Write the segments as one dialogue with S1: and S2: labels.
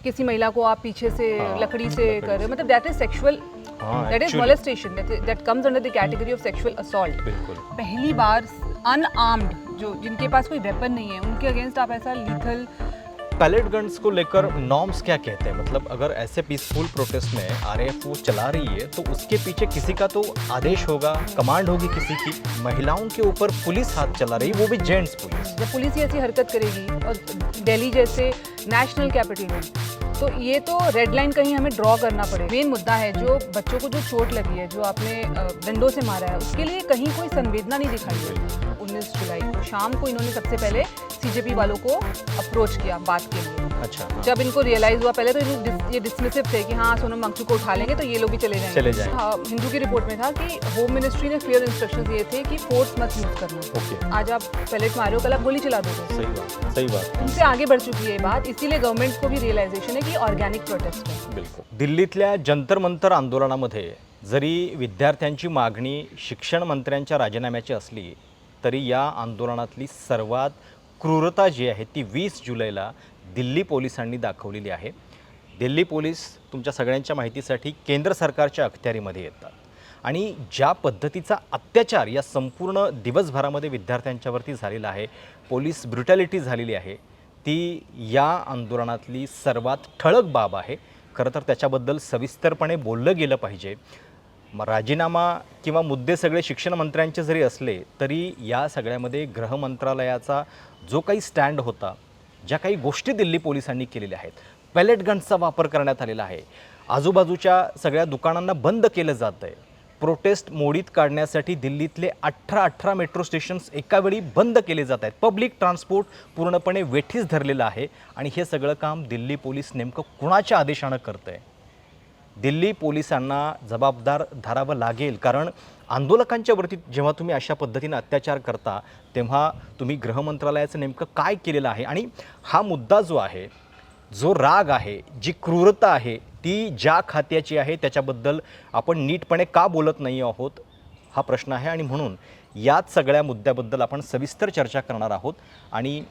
S1: किसी महिला को आप पीछे से लकड़ी से कर रहे हो, मतलब that is sexual, that is molestation, that comes under the category of sexual assault. पहली बार अनआर्म्ड जो जिनके पास कोई वेपन नहीं है उनके अगेंस्ट आप ऐसा लीथल।
S2: पैलेट गन्स को लेकर नॉर्म्स क्या कहते हैं? मतलब अगर ऐसे पीसफुल प्रोटेस्ट में आरएएफ वो चला रही है तो उसके पीछे किसी का तो आदेश होगा, कमांड होगी किसी की। महिलाओं के ऊपर पुलिस हाथ चला रही है, वो भी जेंट्स पुलिस।
S1: जब पुलिस ही ऐसी हरकत करेगी और दिल्ली जैसे नेशनल कैपिटल में, तो ये तो रेड लाइन कहीं हमें ड्रॉ करना पड़ेगा। मेन मुद्दा है जो बच्चों को जो चोट लगी है, जो आपने डंडों से मारा है, उसके लिए कहीं कोई संवेदना नहीं दिखाई है। 19 जुलाई को शाम को इन्होंने सबसे पहले सीजेपी वालों को अप्रोच किया बात के लिए।
S2: अच्छा।
S1: जब इनको रियलाइज हुआ, पहले तो ये डिसमिसिव थे कि हाँ सोनम वांगचुक को उठा लेंगे तो ये लोग भी चले जाएंगे। हाँ, हिंदू की रिपोर्ट में था कि होम मिनिस्ट्री ने क्लियर इंस्ट्रक्शंस दिए थे कि फोर्स मत यूज करना। आज आप पैलेट मारे हो, कल आप गोली चला दोगे।
S2: सही बात।
S1: उनसे आगे बढ़ चुकी है बात, इसीलिए गवर्नमेंट को भी रियलायझेशन है कि ऑर्गेनिक प्रोटेस्ट है।
S2: बिल्कुल। दिल्लीतल्या जंतर मंतर आंदोलनामध्ये जरी विद्यार्थ्यांची मागणी शिक्षण मंत्र्यांच्या राजीनाम्याची असली तरी या आंदोलनातली सर्वात क्रूरता जी आहे ती 20 जुलैला दिल्ली पोलिसांनी दाखवलेली आहे। दिल्ली पोलीस तुमच्या सगळ्यांच्या माहितीसाठी केंद्र सरकारच्या अखत्यारीमध्ये येतात आणि ज्या पद्धतीचा अत्याचार या संपूर्ण दिवसभरामध्ये विद्यार्थ्यांच्यावरती झालेला आहे, पोलीस ब्रुटॅलिटी झालेली आहे, ती या आंदोलनातली सर्वात ठळक बाब आहे। खरं तर त्याच्याबद्दल सविस्तरपणे बोललं गेलं पाहिजे। राजीनामा किंवा मुद्दे सगळे शिक्षण मंत्र्यांचे जरी असले तरी या सगळ्यामध्ये गृह मंत्रालयाचा जो काही स्टँड होता, ज्या काही गोष्टी दिल्ली पोलिसांनी केलेल्या आहेत, पॅलेट गन्सचा वापर करण्यात आलेला आहे, आजूबाजूच्या सगळ्या दुकानांना बंद केलं जातं आहे, प्रोटेस्ट मोडीत काढण्यासाठी दिल्लीतले 18 मेट्रो स्टेशन्स एकावेळी बंद केले जात आहेत, पब्लिक ट्रान्सपोर्ट पूर्णपणे वेठीस धरलेलं आहे आणि हे सगळं काम दिल्ली पोलीस नेमकं कुणाच्या आदेशानं करतं आहे? दिल्ली पोलिसांना जबाबदार धरावं लागेल, कारण आंदोलकांच्यावरती जेव्हा तुम्ही अशा पद्धतीने अत्याचार करता तेव्हा तुम्ही गृह मंत्रालयाचं नेमकं काय केलेलं आहे आणि हा मुद्दा जो आहे, जो राग आहे, जी क्रूरता आहे ती ज्या खात्याची आहे त्याच्याबद्दल आपण नीटपणे का बोलत नाही आहोत हा प्रश्न आहे आणि म्हणून याच सगळ्या मुद्द्याबद्दल आपण सविस्तर चर्चा करणार आहोत। आणि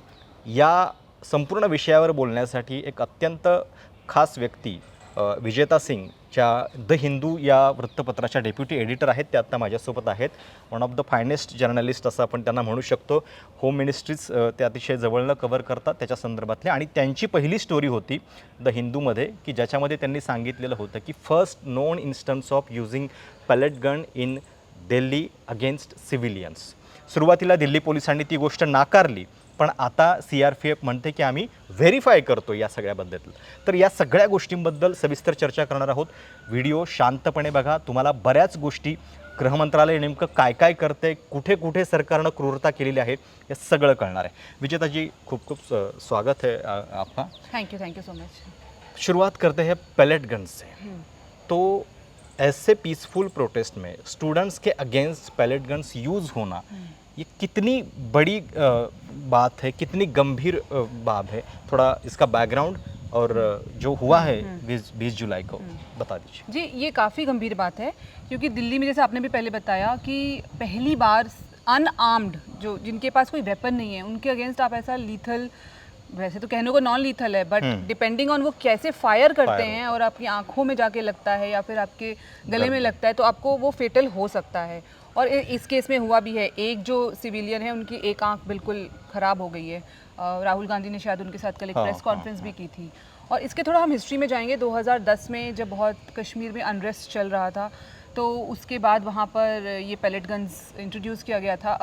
S2: या संपूर्ण विषयावर बोलण्यासाठी एक अत्यंत खास व्यक्ती विजेता सिंग ज्या द हिंदू या वृत्तपत्राच्या डेप्युटी एडिटर आहेत, ते आत्ता माझ्यासोबत आहेत। One of the finest journalist असं आपण त्यांना म्हणू शकतो। होम मिनिस्ट्रीज ते अतिशय जवळनं कव्हर करतात त्याच्या संदर्भातले, आणि त्यांची पहिली स्टोरी होती द हिंदूमध्ये की ज्याच्यामध्ये त्यांनी सांगितलेलं होतं की first known instance of using pellet gun in Delhi against civilians. सुरुवातीला दिल्ली पोलिसांनी ती गोष्ट नाकारली, पण आता CRPF म्हणते की आम्ही व्हेरीफाय करतो या सगळ्याबद्दल। तर या सगळ्या गोष्टींबद्दल सविस्तर चर्चा करणार आहोत। व्हिडिओ शांतपणे बघा, तुम्हाला बऱ्याच गोष्टी गृह मंत्रालय नेमकं काय काय करते, कुठे कुठे सरकारनं क्रूरता केलेली आहे हे सगळं कळणार आहे। विजेताजी खूप खूप स्वागत है आपका।
S1: Thank you so much.
S2: शुरुआत करते हैं पैलेट गन से। तो ऐसे पीसफुल प्रोटेस्ट में स्टूडेंट्स के अगेंस्ट पैलेट गन्स यूज़ होना ये कितनी बड़ी बात है, कितनी गंभीर बात है? थोड़ा इसका बैकग्राउंड और जो हुआ है 20 जुलाई को बता दीजिए।
S1: जी, ये काफ़ी गंभीर बात है क्योंकि दिल्ली में जैसे आपने भी पहले बताया कि पहली बार अनआर्म्ड जो जिनके पास कोई वेपन नहीं है उनके अगेंस्ट आप ऐसा लीथल, वैसे तो कहने को नॉन लीथल है बट डिपेंडिंग ऑन वो कैसे फायर करते हैं और आपकी आंखों में जाके लगता है या फिर आपके गले में लगता है तो आपको वो फेटल हो सकता है। और इस केस में हुआ भी है। एक जो सिविलियन है उनकी एक आंख बिल्कुल ख़राब हो गई है। राहुल गांधी ने शायद उनके साथ कल एक प्रेस कॉन्फ्रेंस भी की थी। और इसके थोड़ा हम हिस्ट्री में जाएंगे। 2010 में जब बहुत कश्मीर में अनरेस्ट चल रहा था तो उसके बाद वहाँ पर ये पैलेट गन्स इंट्रोड्यूस किया गया था।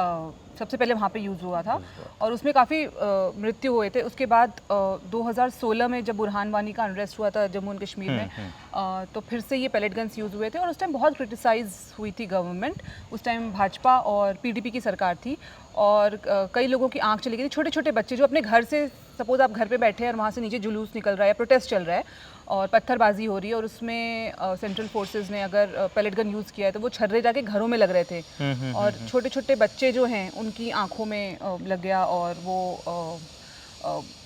S1: सबसे पहले वहाँ पे यूज़ हुआ था और उसमें काफ़ी मृत्यु हुए थे। उसके बाद 2016 में जब बुरहान वानी का अनरेस्ट हुआ था जम्मू एंड कश्मीर में तो फिर से ये पैलेट गन्स यूज़ हुए थे और उस टाइम बहुत क्रिटिसाइज़ हुई थी गवर्नमेंट। उस टाइम भाजपा और PDP की सरकार थी और कई लोगों की आंख चली गई थी। छोटे छोटे बच्चे जो अपने घर से, सपोज़ आप घर पे बैठे हैं और वहाँ से नीचे जुलूस निकल रहा है, प्रोटेस्ट चल रहा है और पत्थरबाजी हो रही है और उसमें सेंट्रल फोर्सेस ने अगर पैलेट गन यूज़ किया है तो वो छर्रे जाके घरों में लग रहे थे और छोटे छोटे बच्चे जो हैं उनकी आंखों में लग गया और वो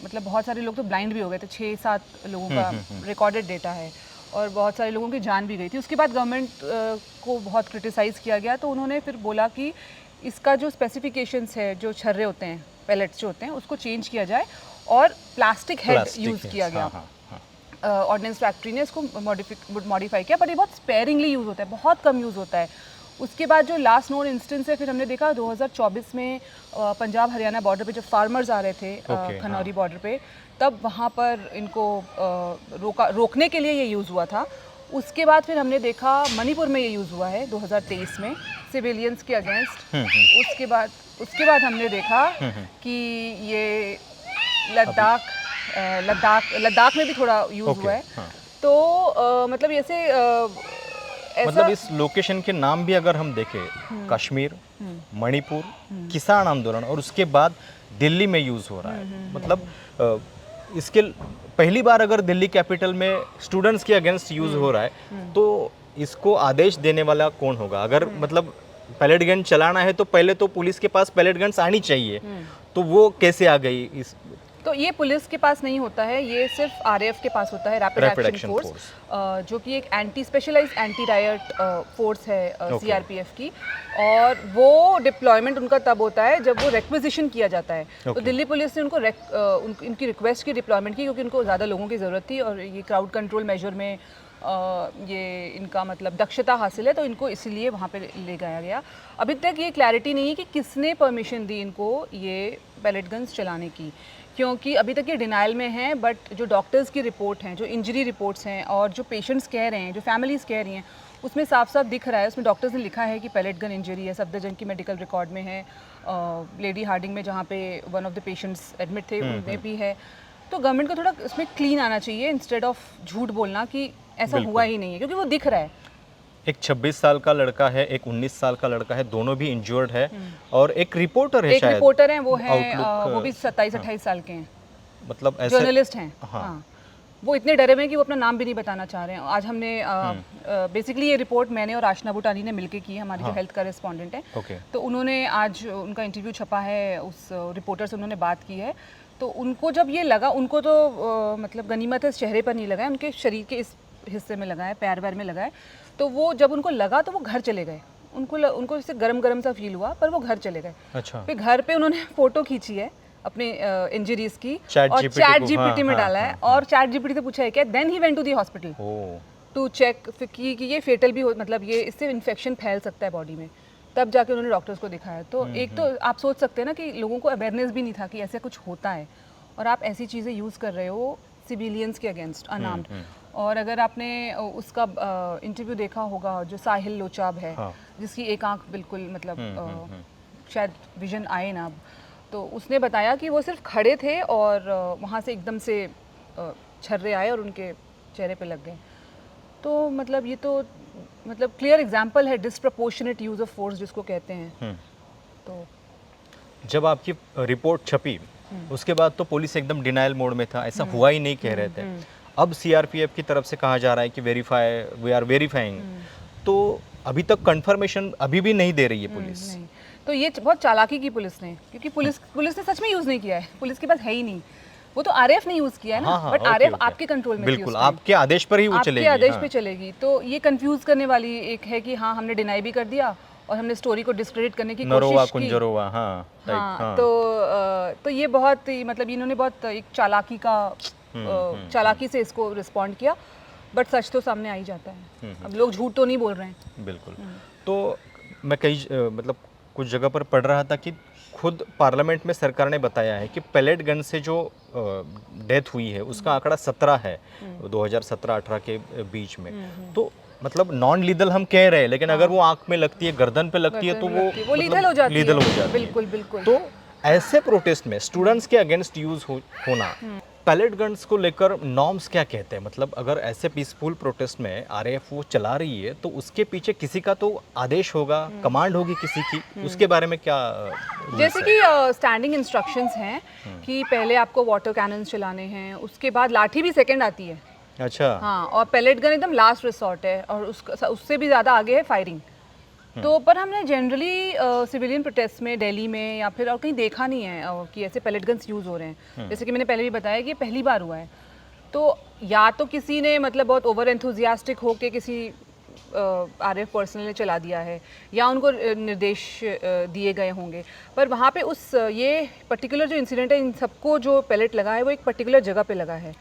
S1: मतलब बहुत सारे लोग तो ब्लाइंड भी हो गए थे। 6-7 लोगों का रिकॉर्डेड डेटा है और बहुत सारे लोगों की जान भी गई थी। उसके बाद गवर्नमेंट को बहुत क्रिटिसाइज़ किया गया तो उन्होंने फिर बोला कि इसका जो स्पेसिफिकेशंस है, जो छर्रे होते हैं, पैलेट्स जो होते हैं, उसको चेंज किया जाए और प्लास्टिक हेड यूज़ किया गया। ऑर्डिनेंस फैक्ट्री ने इसको मॉडिफाई किया, बट ये बहुत स्पेयरिंगली यूज़ होता है, बहुत कम यूज़ होता है। उसके बाद जो लास्ट नोन इंस्टेंस है, फिर हमने देखा 2024 में पंजाब हरियाणा बॉर्डर पे जब फार्मर्स आ रहे थे खनौरी बॉर्डर पे, तब वहाँ पर इनको रोकने के लिए ये यूज़ हुआ था। उसके बाद फिर हमने देखा मणिपुर में ये यूज़ हुआ है 2023 में सिविलियंस के अगेंस्ट। उसके बाद हमने देखा कि ये लद्दाख में भी थोड़ा यूज़ हुआ है। तो मतलब ऐसे
S2: मतलब इस लोकेशन के नाम भी अगर हम देखें, कश्मीर, मणिपुर, किसान आंदोलन, और उसके बाद दिल्ली में यूज़ हो रहा है। मतलब इसके पहली बार अगर दिल्ली कैपिटल में स्टूडेंट्स के अगेंस्ट यूज़ हो रहा है, तो इसको आदेश देने वाला कौन होगा? अगर मतलब पैलेट गन चलाना है तो पहले तो पुलिस के पास पैलेट गन्स आनी चाहिए, तो वो कैसे आ गई? इस
S1: तो ये पुलिस के पास नहीं होता है, ये सिर्फ आरएएफ के पास होता है, रैपिड एक्शन फोर्स, जो कि एक स्पेशलाइज्ड एंटी रायट फोर्स है सीआरपीएफ की। और वो डिप्लॉयमेंट उनका तब होता है जब वो रिक्विजिशन किया जाता है। तो दिल्ली पुलिस ने उनकी रिक्वेस्ट की डिप्लॉयमेंट की, क्योंकि उनको ज़्यादा लोगों की ज़रूरत थी और ये क्राउड कंट्रोल मेजर में ये इनका मतलब दक्षता हासिल है, तो इनको इसीलिए वहाँ पे ले गया गया। अभी तक ये क्लैरिटी नहीं है कि किसने परमिशन दी इनको ये पैलेट गन्स चलाने की, क्योंकि अभी तक ये डिनाइल में है। बट जो डॉक्टर्स की रिपोर्ट हैं, जो इंजरी रिपोर्ट्स हैं और जो पेशेंट्स कह रहे हैं, जो फैमिलीज़ कह रही हैं, उसमें साफ साफ दिख रहा है, उसमें डॉक्टर्स ने लिखा है कि पैलेट गन इंजरी है। सफदरजंग की मेडिकल रिकॉर्ड में है, लेडी हार्डिंग में जहाँ पे one of the patients admit थे उनमें भी है। तो गवर्नमेंट को थोड़ा इसमें क्लीन आना चाहिए, इंस्टेड ऑफ झूठ बोलना कि ऐसा हुआ ही नहीं है, क्योंकि वो दिख रहा है।
S2: एक 26 साल का लड़का है, एक 19 साल का लड़का है, दोनों भी इंजर्ड है, और एक रिपोर्टर है,
S1: एक रिपोर्टर है, वो है वो भी 27-28 साल के हैं,
S2: मतलब ऐसे
S1: जर्नलिस्ट हैं। हाँ, वो इतने डरे हुए हैं कि वो अपना नाम भी नहीं बताना चाह रहे हैं। आज हमने बेसिकली ये रिपोर्ट मैंने और आशना भूटानी ने मिलके की है, हमारी जो हेल्थ करेस्पॉन्डेंट है। तो उन्होंने आज उनका इंटरव्यू छपा है, उस रिपोर्टर से उन्होंने बात की है। तो उनको जब ये लगा, उनको तो मतलब गनीमत है चेहरे पर नहीं लगा है, उनके शरीर के इस हिस्से में लगा है, पैर वैर में लगा है। तो वो जब उनको लगा तो वो घर चले गए, उनको इससे गरम गरम सा फील हुआ, पर वो घर चले गए।
S2: अच्छा। फिर
S1: घर पे उन्होंने फोटो खींची है अपने इंजरीज की और चैट जीपीटी में डाला है, और चैट जीपीटी से पूछा है क्या, then he went to the hospital to check कि ये फेटल भी हो, मतलब ये इससे इन्फेक्शन फैल सकता है बॉडी में। तब जाके उन्होंने डॉक्टर्स को दिखाया। तो एक तो आप सोच सकते हैं ना कि लोगों को अवेयरनेस भी नहीं था कि ऐसा कुछ होता है, और आप ऐसी चीज़ें यूज़ कर रहे हो सिविलियंस के अगेंस्ट अनआर्म्ड। और अगर आपने उसका इंटरव्यू देखा होगा, जो साहिल लोचाब है, जिसकी एक आंख बिल्कुल मतलब शायद विजन आए ना, तो उसने बताया कि वो सिर्फ खड़े थे और वहाँ से एकदम से छर्रे आए और उनके चेहरे पे लग गए। तो मतलब ये तो मतलब क्लियर एग्जांपल है डिस्प्रपोर्शनेट यूज़ ऑफ फोर्स जिसको कहते हैं। तो
S2: जब आपकी रिपोर्ट छपी उसके बाद तो पुलिस एकदम डिनाइल मोड में था, ऐसा हुआ ही नहीं कह रहे थे। अब सीआरपीएफ की तरफ से कहा जा रहा है कि वी आर वेरीफाइंग, तो अभी तक कंफर्मेशन अभी भी नहीं दे रही है पुलिस।
S1: नहीं। तो ये बहुत चालाकी की पुलिस ने, क्योंकि पुलिस ने सच में यूज़ नहीं किया है, पुलिस के पास है ही नहीं। वो तो आरएफ ने यूज़ किया है ना, बट आरएफ आपके कंट्रोल में
S2: बिल्कुल आपके आदेश पर ही वो चलेगी,
S1: आपके आदेश पे चलेगी। तो ये कंफ्यूज करने वाली एक है कि हाँ हमने डिनाई भी कर दिया और हमने स्टोरी को डिस्क्रेडिट करने की कोशिश की। तो ये बहुत मतलब इन्होंने बहुत एक चालाकी से इसको रिस्पॉन्ड किया, बट सच तो सामने आ ही जाता है। अब लोग झूठ तो नहीं बोल रहे हैं।
S2: बिल्कुल। तो मैं कई मतलब कुछ जगह पर पढ़ रहा था कि खुद पार्लियामेंट में सरकार ने बताया है कि पैलेट गन से जो डेथ हुई है उसका आंकड़ा 17 है 2017-18 के बीच में। तो मतलब नॉन लीदल हम कह रहे हैं, लेकिन अगर वो आंख में लगती है, गर्दन पे लगती है, तो वो
S1: लीदल हो जाती है।
S2: बिल्कुल
S1: बिल्कुल।
S2: तो ऐसे प्रोटेस्ट में स्टूडेंट्स के अगेंस्ट यूज होना, पैलेट गन्स को लेकर नॉर्म्स क्या कहते हैं? मतलब अगर ऐसे पीसफुल प्रोटेस्ट में आरएएफ वो चला रही है तो उसके पीछे किसी का तो आदेश होगा, कमांड होगी किसी की, उसके बारे में क्या?
S1: जैसे कि स्टैंडिंग इंस्ट्रक्शंस हैं कि पहले आपको वाटर कैनन्स चलाने हैं, उसके बाद लाठी भी सेकंड आती है।
S2: अच्छा।
S1: हाँ, और पैलेट गन एकदम लास्ट रिसोर्ट है, और उससे भी ज़्यादा आगे है फायरिंग। तो पर हमने जनरली सिविलियन प्रोटेस्ट में दिल्ली में या फिर और कहीं देखा नहीं है कि ऐसे पैलेट गन्स यूज़ हो रहे हैं। जैसे कि मैंने पहले भी बताया कि ये पहली बार हुआ है। तो या तो किसी ने मतलब बहुत ओवर एंथुजियास्टिक होके किसी आरएफ पर्सनल ने चला दिया है, या उनको निर्देश दिए गए होंगे। पर वहाँ पे ये पर्टिकुलर जो इंसिडेंट है, इन सबको जो पैलेट लगा है वो एक पर्टिकुलर जगह पे लगा है,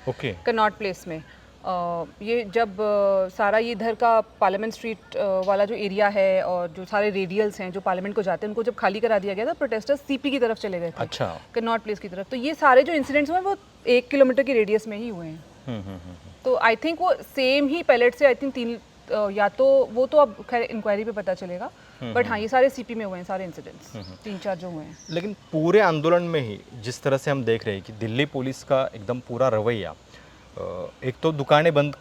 S1: कनॉट प्लेस में। ये जब सारा ये इधर का पार्लियामेंट स्ट्रीट वाला जो एरिया है और जो सारे रेडियल्स हैं जो पार्लियामेंट को जाते हैं उनको जब खाली करा दिया गया था, प्रोटेस्टर्स सीपी की तरफ चले गए थे,
S2: अच्छा।
S1: कनॉट प्लेस की तरफ। तो ये सारे जो इंसिडेंट्स हुए वो 1 किलोमीटर की रेडियस में ही हुए हैं। तो आई थिंक वो सेम ही पैलेट से आई थिंक 3 या तो वो तो अब खैर इंक्वायरी पे पता चलेगा, बट हाँ ये सारे सीपी में हुए हैं सारे इंसिडेंट्स, 3-4 जो हुए हैं।
S2: लेकिन पूरे आंदोलन में ही जिस तरह से हम देख रहे हैं कि दिल्ली पुलिस का एकदम पूरा रवैया, एक तो दुकानें बंद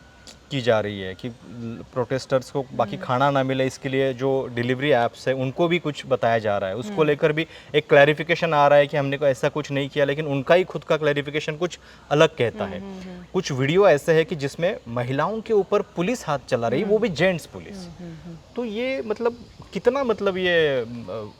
S2: की जा रही है कि प्रोटेस्टर्स को बाकी खाना ना मिले, इसके लिए जो डिलीवरी ऐप्स है उनको भी कुछ बताया जा रहा है, उसको लेकर भी एक क्लैरिफिकेशन आ रहा है कि हमने को ऐसा कुछ नहीं किया, लेकिन उनका ही खुद का क्लैरिफिकेशन कुछ अलग कहता है। कुछ वीडियो ऐसे है कि जिसमें महिलाओं के ऊपर पुलिस हाथ चला रही, वो भी जेंट्स पुलिस। तो ये मतलब कितना मतलब ये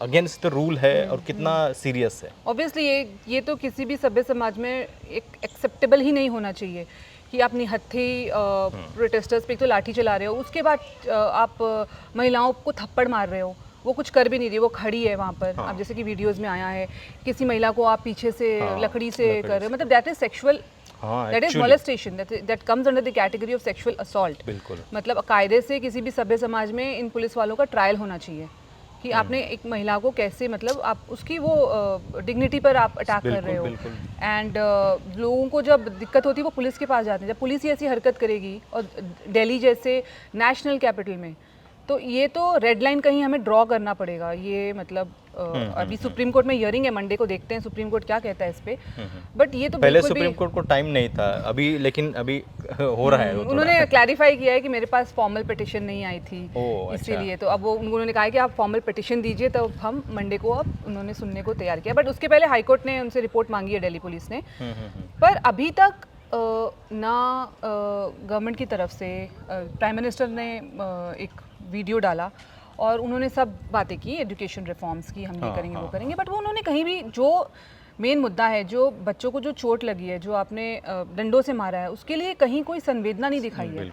S2: अगेंस्ट द रूल है और कितना सीरियस है।
S1: ऑब्वियसली ये तो किसी भी सभ्य समाज में एक एक्सेप्टेबल ही नहीं होना चाहिए कि आप निहत्थे प्रोटेस्टर्स पे एक तो लाठी चला रहे हो, उसके बाद आप महिलाओं को थप्पड़ मार रहे हो, वो कुछ कर भी नहीं रही, वो खड़ी है वहाँ पर। आप जैसे कि वीडियोस में आया है किसी महिला को आप पीछे से लकड़ी से कर रहे हो, मतलब that is sexual, that is molestation, that comes under the category of sexual assault.
S2: बिल्कुल।
S1: मतलब कायदे से किसी भी सभ्य समाज में इन पुलिस वालों का ट्रायल होना चाहिए कि आपने एक महिला को कैसे, मतलब आप उसकी वो डिग्निटी पर आप अटैक कर रहे हो। एंड लोगों को जब दिक्कत होती है वो पुलिस के पास जाते हैं। जब पुलिस ही ऐसी हरकत करेगी और दिल्ली जैसे नेशनल कैपिटल में, तो ये तो रेड लाइन कहीं हमें ड्रॉ करना पड़ेगा। ये मतलब अभी सुप्रीम कोर्ट में हियरिंग है मंडे को, देखते हैं सुप्रीम कोर्ट क्या कहता है इस पे। बट ये तो
S2: पहले सुप्रीम कोर्ट को टाइम नहीं था अभी, लेकिन अभी हो रहा है।
S1: उन्होंने क्लैरिफाई किया है कि मेरे पास फॉर्मल पिटिशन नहीं आई थी, इसीलिए तो अब वो उन्होंने कहा है कि आप फॉर्मल पिटिशन दीजिए, तो हम मंडे को अब उन्होंने सुनने को तैयार किया। बट उसके पहले हाईकोर्ट ने उनसे रिपोर्ट मांगी है दिल्ली पुलिस ने, पर अभी तक ना गवर्नमेंट की तरफ से प्राइम मिनिस्टर ने एक वीडियो डाला और उन्होंने सब बातें की एजुकेशन रिफॉर्म्स की, हम ये करेंगे वो करेंगे, बट वो उन्होंने कहीं भी जो मेन मुद्दा है, जो बच्चों को जो चोट लगी है, जो आपने डंडों से मारा है, उसके लिए कहीं कोई संवेदना नहीं दिखाई है।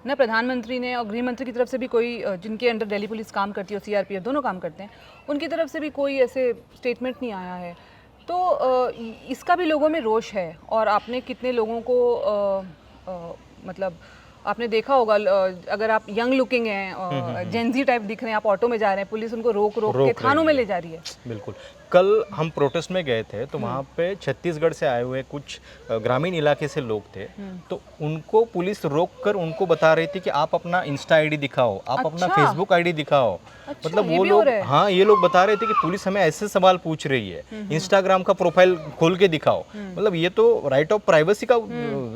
S1: न प्रधानमंत्री ने और गृह मंत्री की तरफ से भी कोई, जिनके अंडर दिल्ली पुलिस काम करती है और सीआरपीएफ दोनों काम करते हैं, उनकी तरफ से भी कोई ऐसे स्टेटमेंट नहीं आया है। तो इसका भी लोगों में रोष है। और आपने कितने लोगों को मतलब आपने देखा होगा, अगर आप यंग लुकिंग हैं, जेंजी टाइप दिख रहे हैं, आप ऑटो में जा रहे हैं, पुलिस उनको रोक के थानों में ले जा रही है।
S2: बिल्कुल। कल हम प्रोटेस्ट में गए थे तो वहाँ पे छत्तीसगढ़ से आए हुए कुछ ग्रामीण इलाके से लोग थे, तो उनको पुलिस रोक कर उनको बता रही थी कि आप अपना इंस्टा आईडी दिखाओ, आप अपना फेसबुक आईडी दिखाओ। मतलब वो लोग, हाँ ये लोग बता रहे थे कि पुलिस हमें ऐसे सवाल पूछ रही है, इंस्टाग्राम का प्रोफाइल खोल के दिखाओ। मतलब ये तो राइट ऑफ प्राइवेसी का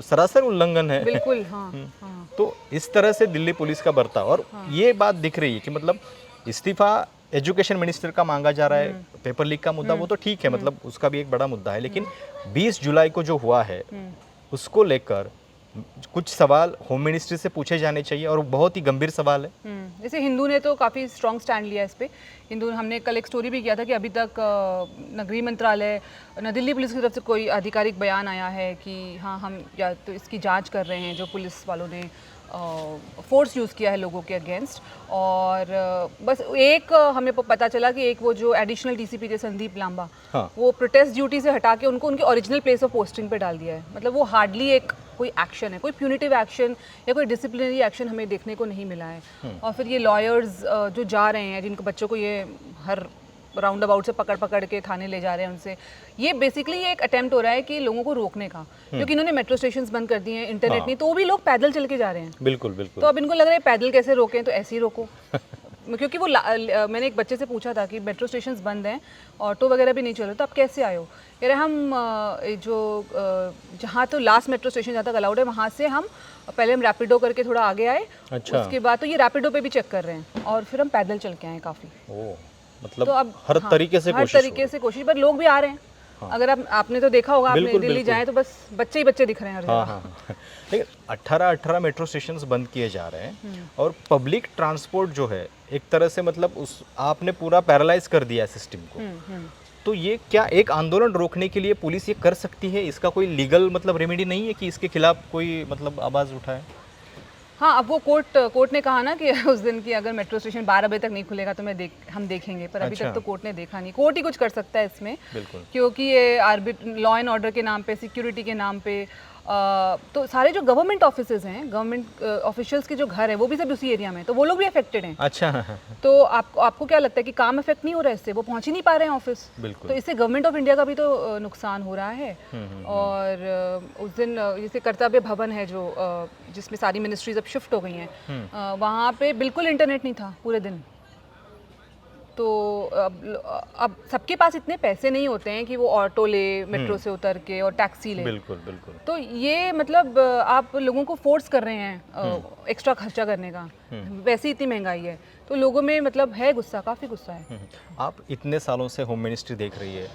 S2: सरासर उल्लंघन है।
S1: बिल्कुल, हाँ।
S2: तो इस तरह से दिल्ली पुलिस का बर्ताव, और ये बात दिख रही है कि मतलब इस्तीफा एजुकेशन मिनिस्टर का मांगा जा रहा है, पेपर लीक का मुद्दा वो तो ठीक है, मतलब उसका भी एक बड़ा मुद्दा है, लेकिन 20 जुलाई को जो हुआ है उसको लेकर कुछ सवाल होम मिनिस्ट्री से पूछे जाने चाहिए, और बहुत ही गंभीर सवाल है।
S1: जैसे हिंदू ने तो काफ़ी स्ट्रॉन्ग स्टैंड लिया इस पे। हिंदू, हमने कल एक स्टोरी भी किया था कि अभी तक न गृह मंत्रालय न दिल्ली पुलिस की तरफ से कोई आधिकारिक बयान आया है कि हाँ हम या तो इसकी जांच कर रहे हैं जो पुलिस वालों ने फोर्स यूज़ किया है लोगों के अगेंस्ट। और बस एक हमें पता चला कि एक वो जो एडिशनल डीसीपी थे संदीप लांबा,
S2: हाँ।
S1: वो प्रोटेस्ट ड्यूटी से हटा के उनको उनके ओरिजिनल प्लेस ऑफ पोस्टिंग पे डाल दिया है। मतलब वो हार्डली एक कोई एक्शन है, कोई प्यूनिटिव एक्शन या कोई डिसिप्लिनरी एक्शन हमें देखने को नहीं मिला है। और फिर ये लॉयर्स जो जा रहे हैं, जिनको बच्चों को ये हर राउंड अबाउट से पकड़ के थाने ले जा रहे हैं, उनसे ये बेसिकली एक अटेम्प्ट हो रहा है कि लोगों को रोकने का, क्योंकि इन्होंने मेट्रो स्टेशंस बंद कर दिए हैं, इंटरनेट नहीं, तो वो भी लोग पैदल चल के जा रहे हैं।
S2: बिल्कुल बिल्कुल।
S1: तो अब इनको लग रहा है पैदल कैसे रोकें, तो ऐसे ही रोको। क्योंकि वो मैंने एक बच्चे से पूछा था कि मेट्रो स्टेशंस बंद हैं, ऑटो वगैरह भी नहीं चल रहे, तो आप कैसे आए हो? कह रहे हम जो जहाँ तो लास्ट मेट्रो स्टेशन जहाँ तक अलाउड है वहाँ से हम पहले हम रैपिडो करके थोड़ा आगे आए। अच्छा। उसके बाद तो ये रैपिडो पे भी चेक कर रहे हैं और फिर हम पैदल चल के आए काफ़ी।
S2: मतलब
S1: तो अब
S2: हर तरीके से
S1: कोशिश, पर लोग भी आ रहे हैं। हाँ। अगर आपने तो देखा होगा, आपने दिल्ली जाए तो बस बच्चे ही बच्चे दिख रहे हैं हर जगह।
S2: हाँ। लेकिन 18 मेट्रो स्टेशंस बंद किए जा रहे हैं और पब्लिक ट्रांसपोर्ट जो है एक तरह से मतलब उस आपने पूरा पैरालाइज कर दिया सिस्टम को। तो ये क्या एक आंदोलन रोकने के लिए पुलिस ये कर सकती है? इसका कोई लीगल मतलब रेमेडी नहीं है कि इसके खिलाफ कोई मतलब आवाज़ उठाए?
S1: हाँ, अब वो कोर्ट ने कहा ना कि उस दिन की अगर मेट्रो स्टेशन 12 बजे तक नहीं खुलेगा तो हम देखेंगे, पर अभी तक तो कोर्ट ने देखा नहीं। कोर्ट ही कुछ कर सकता है इसमें, क्योंकि ये लॉ एंड ऑर्डर के नाम पे, सिक्योरिटी के नाम पे तो सारे जो गवर्नमेंट ऑफिसेज हैं, गवर्नमेंट ऑफिशियल्स के जो घर है वो भी सब उसी एरिया में, तो वो लोग भी अफेक्टेड हैं।
S2: अच्छा।
S1: तो आपको क्या लगता है कि काम इफेक्ट नहीं हो रहा है इससे? वो पहुंच ही नहीं पा रहे हैं ऑफिस।
S2: बिल्कुल।
S1: तो इससे गवर्नमेंट ऑफ इंडिया का भी तो नुकसान हो रहा है। और उस दिन जैसे कर्तव्य भवन है जो जिसमें सारी मिनिस्ट्रीज अब शिफ्ट हो गई हैं, वहाँ पे बिल्कुल इंटरनेट नहीं था पूरे दिन। तो अब सबके पास इतने पैसे नहीं होते हैं कि वो ऑटो ले, मेट्रो से उतर के और टैक्सी ले।
S2: बिल्कुल बिल्कुल।
S1: तो ये मतलब आप लोगों को फोर्स कर रहे हैं एक्स्ट्रा खर्चा करने का। वैसे ही इतनी महंगाई है तो लोगों में मतलब है गुस्सा, काफ़ी गुस्सा है।
S2: आप इतने सालों से होम मिनिस्ट्री देख रही है,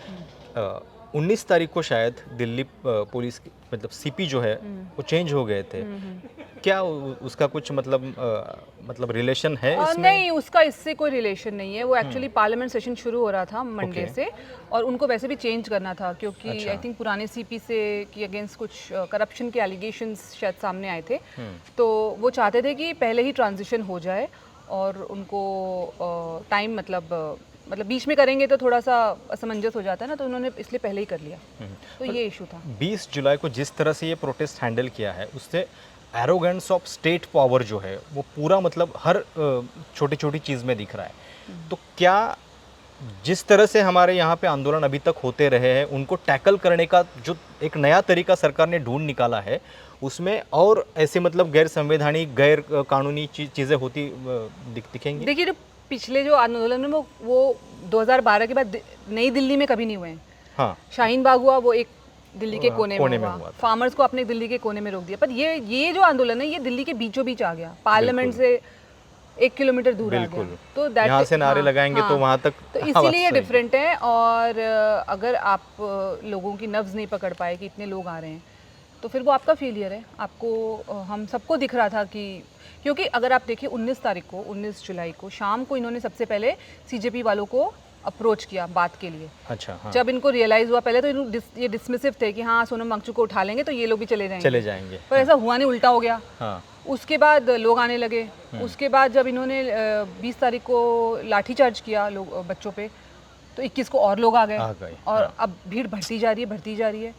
S2: 19 तारीख को शायद दिल्ली पुलिस मतलब सीपी जो है वो चेंज हो गए थे। क्या उसका कुछ मतलब रिलेशन है इसमें?
S1: नहीं, उसका इससे कोई रिलेशन नहीं है। वो एक्चुअली पार्लियामेंट सेशन शुरू हो रहा था मंडे से, और उनको वैसे भी चेंज करना था क्योंकि आई थिंक पुराने सीपी से की अगेंस्ट कुछ करप्शन के एलिगेशंस शायद सामने आए थे। तो वो चाहते थे कि पहले ही ट्रांजिशन हो जाए और उनको टाइम मतलब बीच में करेंगे तो थोड़ा सा असमंजस हो जाता है ना, तो उन्होंने इसलिए पहले ही कर लिया। तो ये इशू था।
S2: 20 जुलाई को जिस तरह से ये प्रोटेस्ट हैंडल किया है उससे एरोगेंस ऑफ स्टेट पावर जो है वो पूरा मतलब हर छोटी छोटी चीज़ में दिख रहा है। तो क्या जिस तरह से हमारे यहाँ पे आंदोलन अभी तक होते रहे हैं उनको टैकल करने का जो एक नया तरीका सरकार ने ढूंढ निकाला है, उसमें और ऐसे मतलब गैर संवैधानिक गैर कानूनी चीज़ें होती दिखेंगी?
S1: देखिए, जो पिछले जो आंदोलन है वो 2012 के बाद नई दिल्ली में कभी नहीं हुए हैं।
S2: हाँ,
S1: शाहीन बाग हुआ, वो एक दिल्ली के कोने में हुआ।
S2: था।
S1: फार्मर्स को अपने दिल्ली के कोने में रोक दिया। पर ये जो आंदोलन है ये दिल्ली के बीचों बीच आ गया, पार्लियामेंट से 1 किलोमीटर दूर आ गया। तो
S2: यहाँ से नारे लगाएंगे तो वहाँ तक।
S1: तो इसीलिए ये डिफरेंट है। और अगर आप लोगों की नब्ज नहीं पकड़ पाए कि इतने लोग आ रहे हैं तो फिर वो आपका फेलियर है। आपको हम सबको दिख रहा था कि, क्योंकि अगर आप देखिए 19 जुलाई को शाम को इन्होंने सबसे पहले सीजेपी वालों को अप्रोच किया बात के लिए।
S2: अच्छा, हाँ।
S1: जब इनको रियलाइज हुआ, पहले तो ये डिसमिसिव थे कि हाँ सोनम वांगचुक को उठा लेंगे तो ये लोग भी चले जाएंगे। पर ऐसा हुआ नहीं, उल्टा हो गया। हाँ। उसके बाद लोग आने लगे। उसके बाद जब इन्होंने 20 तारीख को लाठीचार्ज किया लोग बच्चों पे, तो 21 को और लोग आ गए। और हाँ। अब भीड़ बढ़ती जा रही है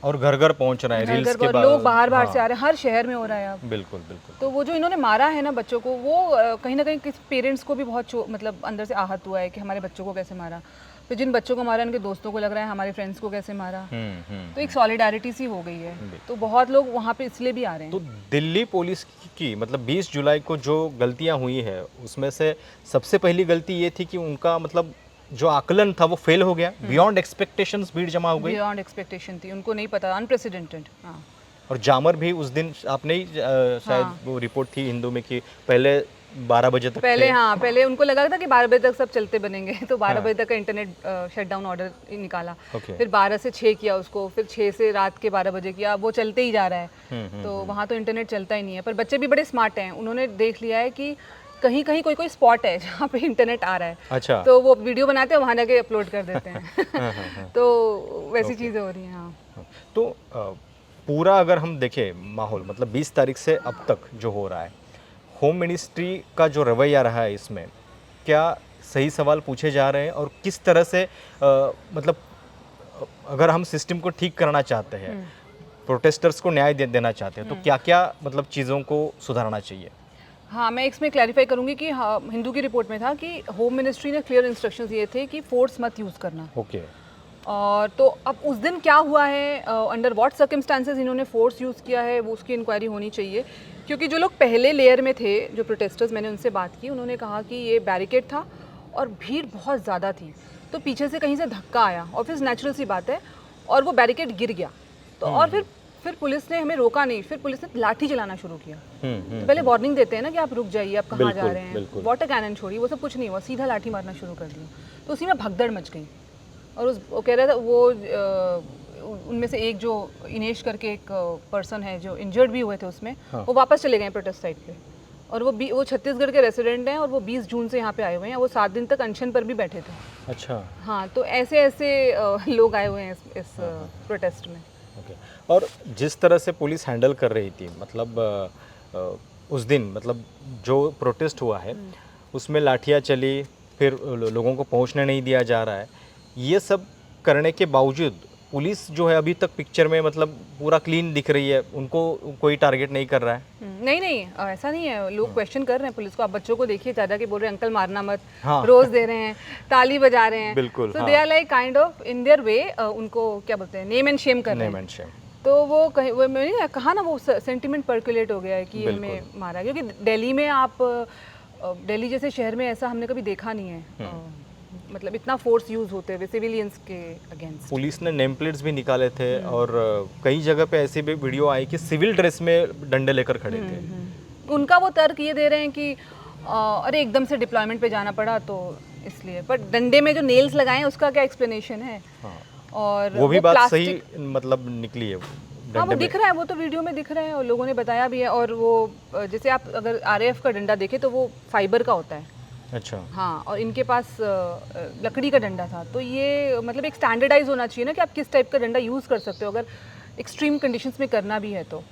S2: और घर घर पहुंच रहे हैं, रील्स के बाद
S1: लोग बाहर से आ रहे हैं। हर शहर में हो रहा है अब।
S2: बिल्कुल।
S1: तो वो जो इन्होंने मारा है ना बच्चों को, वो कहीं ना कहीं किस पेरेंट्स को भी बहुत मतलब अंदर से आहत हुआ है कि हमारे बच्चों को कैसे मारा। तो जिन बच्चों को मारा उनके दोस्तों को लग रहा है हमारे फ्रेंड्स को कैसे मारा। तो एक सॉलिडारिटी सी हो गई है। तो बहुत लोग वहाँ पे इसलिए भी आ रहे हैं।
S2: तो दिल्ली पुलिस की मतलब 20 जुलाई को जो गलतियाँ हुई है उसमें से सबसे पहली गलती ये थी कि उनका मतलब जो आकलन था वो फेल हो गया। बियॉन्ड एक्सपेक्टेशंस भीड़ जमा हो गई।
S1: बियॉन्ड एक्सपेक्टेशन थी, उनको नहीं पता, अनप्रेसिडेंटेड। हाँ।
S2: और जामर भी उस दिन आपने ही शायद वो रिपोर्ट थी हिंदू में कि पहले 12 बजे तक
S1: पहले उनको लगा था कि 12 बजे तक सब चलते बनेंगे। तो 12 बजे तक का इंटरनेट शटडाउन ऑर्डर निकाला। फिर 12 से 6 किया उसको, फिर 6 से रात के 12 बजे किया। वो चलते ही जा रहा है। तो वहाँ तो इंटरनेट चलता ही नहीं है। पर बच्चे भी बड़े स्मार्ट हैं, उन्होंने देख लिया है कि कहीं कोई स्पॉट है जहाँ पे इंटरनेट आ रहा है।
S2: अच्छा।
S1: तो वो वीडियो बनाते हैं, वहाँ जाके अपलोड कर देते हैं। तो वैसी चीज़ें हो रही हैं। हाँ।
S2: तो पूरा अगर हम देखें माहौल मतलब 20 तारीख से अब तक जो हो रहा है, होम मिनिस्ट्री का जो रवैया रहा है इसमें क्या सही सवाल पूछे जा रहे हैं और किस तरह से मतलब अगर हम सिस्टम को ठीक करना चाहते हैं, प्रोटेस्टर्स को न्याय देना चाहते हैं, तो क्या क्या मतलब चीज़ों को सुधारना चाहिए?
S1: हाँ, मैं इसमें क्लैरिफाई करूंगी कि हाँ, हिंदू की रिपोर्ट में था कि होम मिनिस्ट्री ने क्लियर इंस्ट्रक्शंस दिए थे कि फोर्स मत यूज़ करना।
S2: ओके।
S1: और तो अब उस दिन क्या हुआ है, अंडर व्हाट सर्कमस्टांसेस इन्होंने फोर्स यूज़ किया है, वो उसकी इंक्वायरी होनी चाहिए। क्योंकि जो लोग पहले लेयर में थे, जो प्रोटेस्टर्स, मैंने उनसे बात की, उन्होंने कहा कि ये बैरिकेड था और भीड़ बहुत ज़्यादा थी, तो पीछे से कहीं से धक्का आया और फिर नेचुरल सी बात है और वो बैरिकेड गिर गया। तो और फिर पुलिस ने हमें रोका नहीं, फिर पुलिस ने लाठी चलाना शुरू किया। तो पहले वार्निंग देते हैं ना कि आप रुक जाइए, आप कहाँ जा रहे हैं, वाटर कैनन छोड़िए, वो सब कुछ नहीं हुआ, सीधा लाठी मारना शुरू कर दिया। तो उसी में भगदड़ मच गई। और वो कह रहा था, वो उनमें से एक जो इनेश करके एक पर्सन है जो इंजर्ड भी हुए थे उसमें, वो वापस चले गए प्रोटेस्ट साइट पे। और वो छत्तीसगढ़ के रेसिडेंट हैं और वो 20 जून से यहाँ पे आए हुए हैं। वो 7 दिन तक अनशन पर भी बैठे थे।
S2: अच्छा।
S1: हाँ, तो ऐसे लोग आए हुए हैं इस प्रोटेस्ट में।
S2: ओके। और जिस तरह से पुलिस हैंडल कर रही थी, मतलब उस दिन मतलब जो प्रोटेस्ट हुआ है उसमें लाठियाँ चली, फिर लोगों को पहुंचने नहीं दिया जा रहा है, ये सब करने के बावजूद पुलिस जो है अभी तक पिक्चर में मतलब पूरा क्लीन दिख रही है, उनको कोई टारगेट नहीं कर रहा है?
S1: नहीं नहीं, ऐसा नहीं है। लोग क्वेश्चन कर रहे हैं पुलिस को। आप बच्चों को देखिए, दादा के बोल रहे हैं अंकल मारना मत,
S2: हाँ।
S1: रोज दे रहे हैं, ताली बजा रहे हैं।
S2: बिल्कुल,
S1: सो
S2: हाँ।
S1: They are like kind of in their way, उनको क्या बोलते हैं, नेम एंड शेम कर रहे
S2: नेम
S1: हैं।
S2: And Shem.
S1: तो वो कहीं वो मैंने कहा ना, वो सेंटिमेंट पर्कुलेट हो गया है कि हमें मारा है। क्योंकि दिल्ली में आप दिल्ली जैसे शहर में ऐसा हमने कभी देखा नहीं है, मतलब इतना फोर्स यूज होते हुए सिविलियंस के अगेंस्ट।
S2: पुलिस ने नेम प्लेट्स भी निकाले थे और कई जगह पे ऐसी भी वीडियो आई कि सिविल ड्रेस में डंडे लेकर खड़े थे।
S1: उनका वो तर्क ये दे रहे हैं कि अरे एकदम से डिप्लॉयमेंट पे जाना पड़ा तो इसलिए, पर डंडे में जो नेल्स लगाए हैं उसका क्या एक्सप्लेनेशन है?
S2: हाँ।
S1: और
S2: वो भी बात
S1: प्लास्टिक,
S2: सही मतलब निकली है।
S1: हाँ वो दिख रहा है, वो तो वीडियो में दिख रहा है और लोगों ने बताया भी है। और वो जैसे आप अगर आरएएफ का डंडा देखें तो वो फाइबर का होता है।
S2: अच्छा।
S1: हाँ, और इनके पास लकड़ी का डंडा था। तो ये मतलब एक स्टैंडर्डाइज होना चाहिए ना कि आप किस टाइप का डंडा यूज़ कर सकते हो अगर एक्सट्रीम कंडीशंस में करना भी है तो।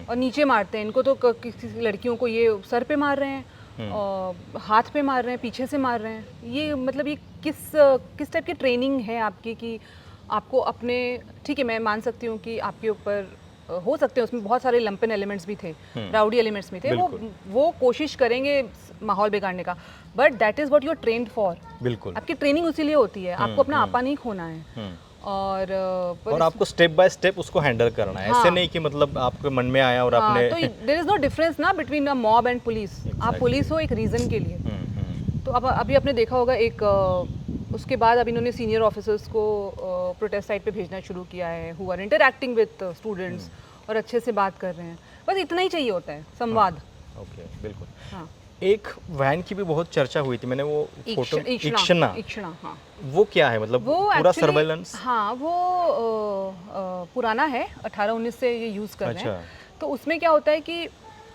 S1: और नीचे मारते हैं इनको तो, किसी लड़कियों को ये सर पे मार रहे हैं और हाथ पे मार रहे हैं, पीछे से मार रहे हैं। ये मतलब ये किस टाइप की ट्रेनिंग है आपकी कि आपको अपने, ठीक है मैं मान सकती हूँ कि आपके ऊपर हो सकते हैं उसमें बहुत सारे लंपन एलिमेंट्स भी थे, राउडी एलिमेंट्स भी थे, वो कोशिश करेंगे माहौल बिगाड़ने का, but that is what you are trained for.
S2: बिल्कुल,
S1: आपकी ट्रेनिंग उसी लिए होती है, आपको अपना आपा नहीं खोना है। और
S2: आपको स्टेप बाय स्टेप उसको हैंडल करना है। ऐसे नहीं कि मतलब आपके मन में आया और आपने
S1: तो देयर इज नो डिफरेंस ना between a mob and police. आप पुलिस हो एक रीजन के लिए। तो अब अभी आपने देखा होगा एक उसके बाद अब इन्होंने सीनियर ऑफिसर्स को प्रोटेस्ट साइट पे भेजना शुरू किया है, who are interacting with students और अच्छे से बात कर रहे हैं। बस इतना ही चाहिए होता है, संवाद।
S2: ओके, बिल्कुल।
S1: हाँ,
S2: एक वैन की भी बहुत चर्चा हुई थी, मैंने वो फोटो, इक्शना,
S1: हाँ।
S2: वो क्या है मतलब
S1: वो
S2: पूरा सर्वेलेंस?
S1: हाँ, वो पुराना है, 18-19 से ये यूज़ कर रहे हैं। तो उसमें क्या होता है कि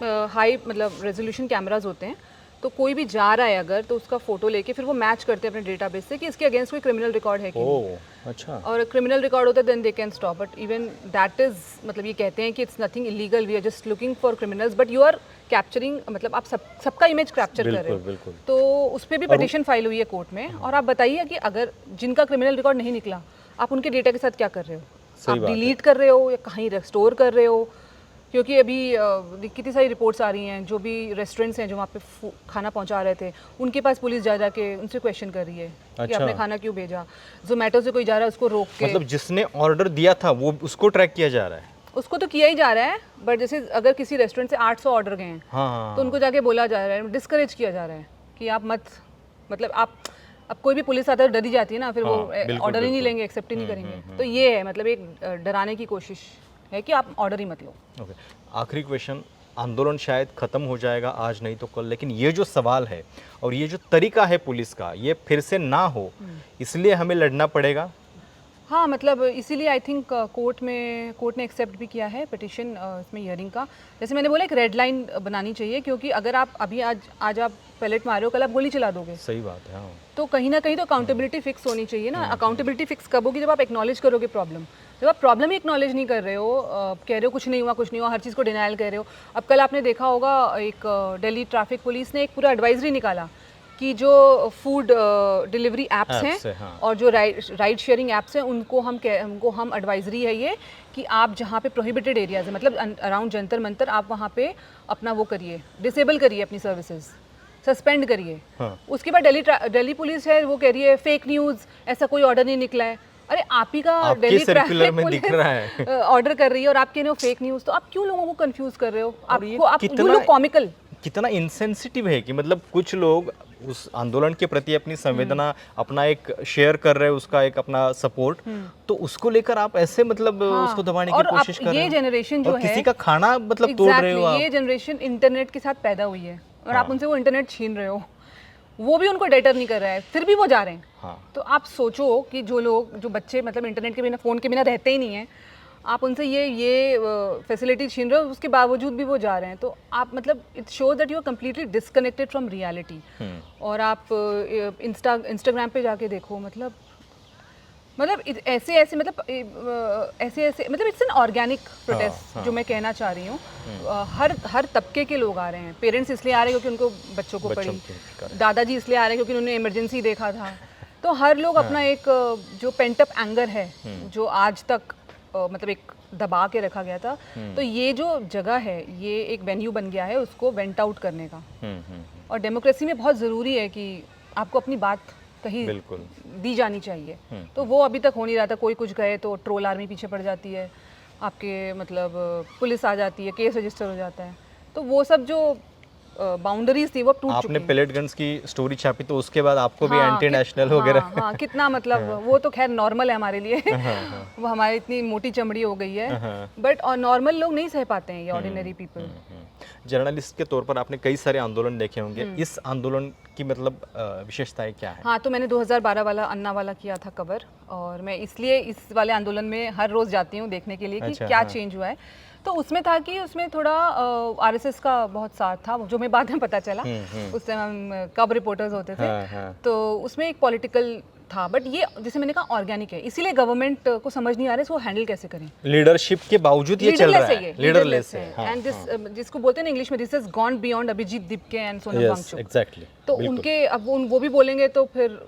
S1: हाई मतलब रेजोल्यूशन कैमराज होते हैं, तो कोई भी जा रहा है अगर तो उसका फोटो लेके फिर वो मैच करते हैं अपने डेटाबेस से कि इसके अगेंस्ट कोई क्रिमिनल रिकॉर्ड है कि नहीं।
S2: अच्छा। और
S1: क्रिमिनल रिकॉर्ड होता है then they can stop, but even that is मतलब ये कहते हैं कि it's nothing illegal, we are just looking for criminals, but you are capturing, मतलब आप सबका इमेज कैप्चर कर रहे हो।
S2: बिल्कुल।
S1: तो उस पर भी पिटीशन फाइल हुई है कोर्ट में। और आप बताइए कि अगर जिनका क्रिमिनल रिकॉर्ड नहीं निकला, आप उनके डेटा के साथ क्या कर रहे हो? आप डिलीट कर रहे हो या कहीं स्टोर कर रहे हो? क्योंकि अभी कितनी सारी रिपोर्ट्स आ रही हैं, जो भी रेस्टोरेंट्स हैं जो वहाँ पे खाना पहुँचा रहे थे, उनके पास पुलिस जा के उनसे क्वेश्चन कर रही है कि आपने खाना क्यों भेजा। जोमेटो से कोई जा रहा है उसको रोक के,
S2: मतलब जिसने ऑर्डर दिया था वो उसको ट्रैक किया जा रहा है?
S1: उसको तो किया ही जा रहा है, बट जैसे अगर किसी रेस्टोरेंट से 800 ऑर्डर गए हैं,
S2: हाँ,
S1: तो उनको जाके बोला जा रहा है, डिस्करेज किया जा रहा है कि आप मत, मतलब आप, अब कोई भी पुलिस आता है डरी जाती है ना, फिर वो ऑर्डर ही नहीं लेंगे, एक्सेप्ट ही नहीं करेंगे। तो ये है मतलब एक डराने की कोशिश है कि आप ऑर्डर ही मत लो।
S2: ओके, आखिरी क्वेश्चन। आंदोलन शायद ख़त्म हो जाएगा आज नहीं तो कल, लेकिन ये जो सवाल है और ये जो तरीका है पुलिस का, ये फिर से ना हो इसलिए हमें लड़ना पड़ेगा।
S1: हाँ, मतलब इसीलिए आई थिंक कोर्ट ने एक्सेप्ट भी किया है पिटिशन इसमें हियरिंग का। जैसे मैंने बोला एक रेड लाइन बनानी चाहिए, क्योंकि अगर आप अभी आज आप पैलेट मारे हो, कल आप गोली चला दोगे।
S2: सही बात है। हाँ।
S1: तो कहीं ना कहीं तो अकाउंटेबिलिटी फिक्स होनी चाहिए ना। अकाउंटेबिलिटी फिक्स कब होगी? जब आप एक्नॉलेज करोगे प्रॉब्लम। जब आप प्रॉब्लम ही एक्नॉलेज नहीं कर रहे हो, कह रहे हो कुछ नहीं हुआ, हर चीज़ को डिनाइल कर रहे हो। अब कल आपने देखा होगा एक दिल्ली ट्रैफिक पुलिस ने एक पूरा एडवाइजरी निकाला कि जो फूड डिलीवरी एप्स हैं
S2: हाँ।
S1: और जो राइड शेयरिंग एप्स हैं, उनको हम एडवाइजरी है ये कि आप जहाँ पे प्रोहिबिटेड एरियाज है, मतलब अराउंड जंतर मंतर, आप वहाँ पे अपना वो करिए, डिसेबल करिए अपनी सर्विसेज, सस्पेंड करिए।
S2: हाँ।
S1: उसके बाद दिल्ली पुलिस है वो कह रही है फेक न्यूज़, ऐसा कोई ऑर्डर नहीं निकला है। अरे आप ही का दिल्ली
S2: सर्कुलर में दिख रहा है
S1: ऑर्डर कर रही है और आप कह रहे हो फेक न्यूज़। तो आप क्यों लोगों को कंफ्यूज कर रहे हो? आपको आप लोग कॉमिकल,
S2: कितना इनसेंसिटिव है कि मतलब कुछ लोग उस आंदोलन के प्रति अपनी संवेदना अपना एक शेयर कर रहे हैं, उसका एक अपना सपोर्ट, तो उसको लेकर आप ऐसे मतलब उसको दबाने की कोशिश कर रहे हो।
S1: ये जनरेशन जो है,
S2: किसी का खाना मतलब तोड़ रहे हो आप।
S1: ये जनरेशन इंटरनेट के साथ पैदा हुई है और आप उनसे वो इंटरनेट छीन रहे हो। वो भी उनको डेटर नहीं कर रहा है, फिर भी वो जा रहे हैं।
S2: हाँ।
S1: तो आप सोचो कि जो बच्चे मतलब इंटरनेट के बिना, फ़ोन के बिना रहते ही नहीं हैं, आप उनसे ये फैसिलिटी छीन रहे हो, उसके बावजूद भी वो जा रहे हैं। तो आप मतलब it shows that you are completely disconnected from reality. और आप इंस्टाग्राम पे जाके देखो, मतलब ऐसे मतलब इट्स एन ऑर्गेनिक प्रोटेस्ट। जो मैं कहना चाह रही हूँ, हर तबके के लोग आ रहे हैं। पेरेंट्स इसलिए आ रहे हैं क्योंकि उनको बच्चों को पड़ी, दादाजी इसलिए आ रहे हैं क्योंकि उन्होंने इमरजेंसी देखा था, तो हर लोग अपना एक जो पेंटअप एंगर है जो आज तक मतलब एक दबा के रखा गया था, तो ये जो जगह है ये एक वेन्यू बन गया है उसको वेंट आउट करने का। और डेमोक्रेसी में बहुत ज़रूरी है कि आपको अपनी बात कहीं
S2: बिल्कुल
S1: दी जानी चाहिए। तो वो अभी तक हो नहीं रहा था। कोई कुछ गए तो ट्रोल आर्मी पीछे पड़ जाती है, आपके मतलब पुलिस आ जाती है, केस रजिस्टर हो जाता है। तो वो सब जो बाउंड्रीज थी वो टूट चुकी
S2: आपने
S1: हैं।
S2: पेलेट गन्स की स्टोरी छापी तो उसके बाद आपको भी
S1: हाँ,
S2: एंटी नेशनल वगैरह
S1: हाँ, कितना मतलब वो तो खैर नॉर्मल है हमारे लिए। वो हमारी इतनी मोटी चमड़ी हो गई है, बट और नॉर्मल लोग नहीं सह पाते हैं, ये ऑर्डिनरी पीपल।
S2: जर्नलिस्ट के तौर पर आपने कई सारे आंदोलन देखे होंगे, इस आंदोलन की मतलब विशेषताएं क्या है?
S1: हाँ, तो मैंने 2012 वाला अन्ना वाला किया था कवर, और मैं इसलिए इस वाले आंदोलन में हर रोज़ जाती हूँ देखने के लिए कि
S2: अच्छा,
S1: क्या
S2: हाँ।
S1: चेंज हुआ है। तो उसमें था कि उसमें थोड़ा आरएसएस का बहुत साथ था, जो मैं बाद में पता चला। उस टाइम हम कब रिपोर्टर्स होते थे।
S2: हाँ, हाँ।
S1: तो उसमें एक पॉलिटिकल था, बट ये जैसे मैंने कहा ऑर्गेनिक है, इसीलिए गवर्नमेंट को समझ नहीं आ रहा है इसको हैंडल कैसे करें।
S2: लीडरशिप के बावजूद ये चल रहा है, लीडरलेस है। हाँ,
S1: एंड जिसको बोलते हैं ना इंग्लिश में, this is gone beyond Abhijeet Dipke and Sonam
S2: yes
S1: Wangchuk.
S2: Exactly.
S1: तो उनके अब वो भी बोलेंगे तो फिर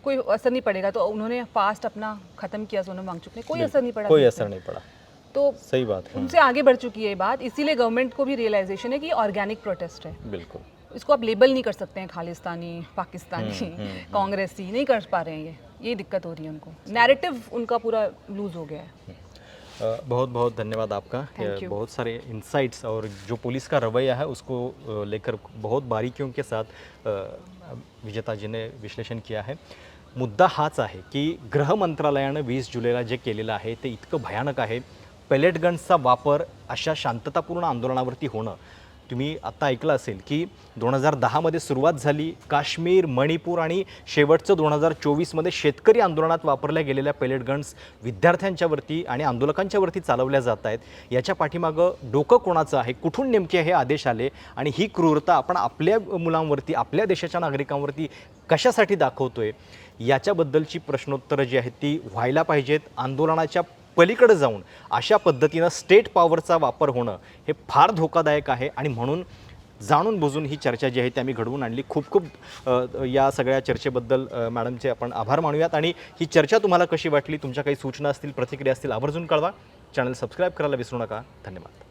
S1: कोई असर नहीं पड़ेगा। तो उन्होंने फास्ट अपना खत्म किया सोनम वांगचुक ने, कोई असर नहीं पड़ा।
S2: कोई असर नहीं पड़ा।
S1: तो
S2: सही बात है।
S1: उनसे आगे बढ़ चुकी है ये बात, इसीलिए गवर्नमेंट को भी रियलाइजेशन है कि ऑर्गेनिक प्रोटेस्ट है।
S2: बिल्कुल।
S1: इसको आप लेबल नहीं कर सकते हैं खालिस्तानी, पाकिस्तानी, कांग्रेसी, नहीं कर पा रहे हैं ये दिक्कत हो रही है उनको। नैरेटिव उनका पूरा लूज हो गया है।
S2: बहुत बहुत धन्यवाद आपका।
S1: Thank you.
S2: बहुत सारे इंसाइट्स और जो पुलिस का रवैया है उसको लेकर बहुत बारीकियों के साथ विजेता जी ने विश्लेषण किया है। मुद्दा हाच आहे की गृह मंत्रालयानं 20 जुलैला जे केलेलं आहे ते इतकं भयानक आहे। पेलेट गन्सचा वापर अशा शांततापूर्ण आंदोलनावरती होणं, तुम्ही आत्ता ऐकलं असेल की 2010मध्ये सुरुवात झाली, काश्मीर, मणिपूर आणि शेवटचं 2024मध्ये शेतकरी आंदोलनात वापरल्या गेलेल्या पेलेट गन्स विद्यार्थ्यांच्यावरती आणि आंदोलकांच्यावरती चालवल्या जात आहेत। याच्या पाठीमागं डोकं कोणाचं आहे, कुठून नेमके हे आदेश आले आणि ही क्रूरता आपण आपल्या मुलांवरती, आपल्या देशाच्या नागरिकांवरती कशासाठी दाखवतोय, याच्याबद्दलची प्रश्नोत्तरं जी आहेत ती व्हायला पाहिजेत। आंदोलनाच्या पलीकडे जाऊन अशा पद्धतीनं स्टेट पॉवरचा वापर होणं हे फार धोकादायक आहे आणि म्हणून जाणून बुजून ही चर्चा जी आहे ती आम्ही घडवून आणली। खूप खूप या सगळ्या चर्चेबद्दल मॅडमचे आपण आभार मानूयात आणि ही चर्चा तुम्हाला कशी वाटली, तुमच्या काही सूचना असतील, प्रतिक्रिया असतील, आवर्जून कळवा। चॅनल सबस्क्राईब करायला विसरू नका। धन्यवाद।